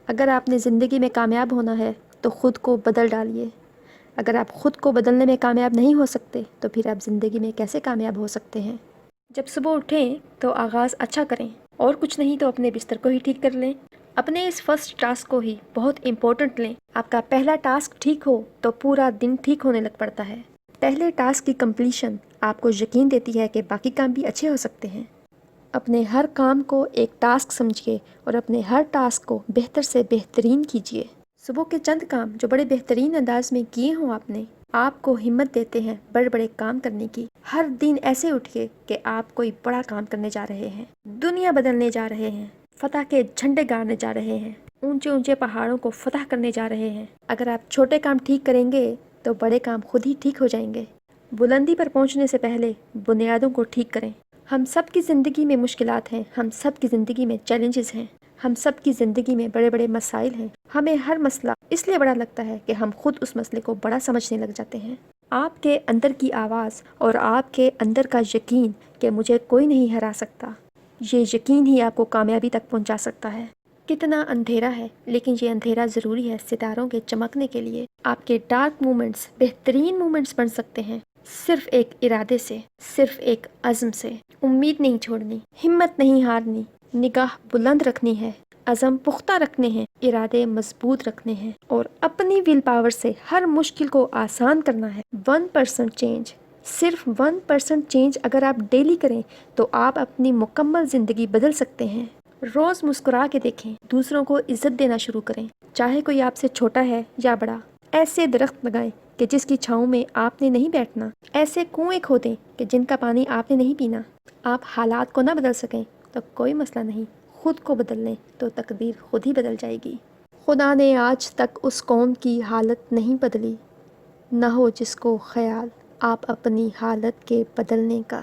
اگر آپ نے زندگی میں کامیاب ہونا ہے تو خود کو بدل ڈالیے۔ اگر آپ خود کو بدلنے میں کامیاب نہیں ہو سکتے تو پھر آپ زندگی میں کیسے کامیاب ہو سکتے ہیں؟ جب صبح اٹھیں تو آغاز اچھا کریں، اور کچھ نہیں تو اپنے بستر کو ہی ٹھیک کر لیں۔ اپنے اس فرسٹ ٹاسک کو ہی بہت امپورٹنٹ لیں۔ آپ کا پہلا ٹاسک ٹھیک ہو تو پورا دن ٹھیک ہونے لگ پڑتا ہے۔ پہلے ٹاسک کی کمپلیشن آپ کو یقین دیتی ہے کہ باقی کام بھی اچھے ہو سکتے ہیں۔ اپنے ہر کام کو ایک ٹاسک سمجھیے اور اپنے ہر ٹاسک کو بہتر سے بہترین کیجیے۔ صبح کے چند کام جو بڑے بہترین انداز میں کیے ہوں آپ نے، آپ کو ہمت دیتے ہیں بڑے بڑے کام کرنے کی۔ ہر دن ایسے اٹھیے کہ آپ کوئی بڑا کام کرنے جا رہے ہیں، دنیا بدلنے جا رہے ہیں، فتح کے جھنڈے گاڑنے جا رہے ہیں، اونچے اونچے پہاڑوں کو فتح کرنے جا رہے ہیں۔ اگر آپ چھوٹے کام ٹھیک کریں گے تو بڑے کام خود ہی ٹھیک ہو جائیں گے۔ بلندی پر پہنچنے سے پہلے بنیادوں کو ٹھیک کریں۔ ہم سب کی زندگی میں مشکلات ہیں، ہم سب کی زندگی میں چیلنجز ہیں، ہم سب کی زندگی میں بڑے بڑے مسائل ہیں۔ ہمیں ہر مسئلہ اس لیے بڑا لگتا ہے کہ ہم خود اس مسئلے کو بڑا سمجھنے لگ جاتے ہیں۔ آپ کے اندر کی آواز اور آپ کے اندر کا یقین کہ مجھے کوئی نہیں ہرا سکتا، یہ یقین ہی آپ کو کامیابی تک پہنچا سکتا ہے۔ کتنا اندھیرا ہے، لیکن یہ اندھیرا ضروری ہے ستاروں کے چمکنے کے لیے۔ آپ کے ڈارک مومنٹس بہترین مومنٹس بن سکتے ہیں صرف ایک ارادے سے، صرف ایک عزم سے۔ امید نہیں چھوڑنی، ہمت نہیں ہارنی، نگاہ بلند رکھنی ہے، عزم پختہ رکھنے ہیں، ارادے مضبوط رکھنے ہیں، اور اپنی ول پاور سے ہر مشکل کو آسان کرنا ہے۔ 1% چینج، صرف 1% چینج اگر آپ ڈیلی کریں تو آپ اپنی مکمل زندگی بدل سکتے ہیں۔ روز مسکرا کے دیکھیں، دوسروں کو عزت دینا شروع کریں، چاہے کوئی آپ سے چھوٹا ہے یا بڑا۔ ایسے درخت لگائیں کہ جس کی چھاؤں میں آپ نے نہیں بیٹھنا، ایسے کنویں کھودیں کہ جن کا پانی آپ نے نہیں پینا۔ آپ حالات کو نہ بدل سکیں تو کوئی مسئلہ نہیں، خود کو بدل لیں تو تقدیر خود ہی بدل جائے گی۔ خدا نے آج تک اس قوم کی حالت نہیں بدلی، نہ ہو جس کو خیال آپ اپنی حالت کے بدلنے کا۔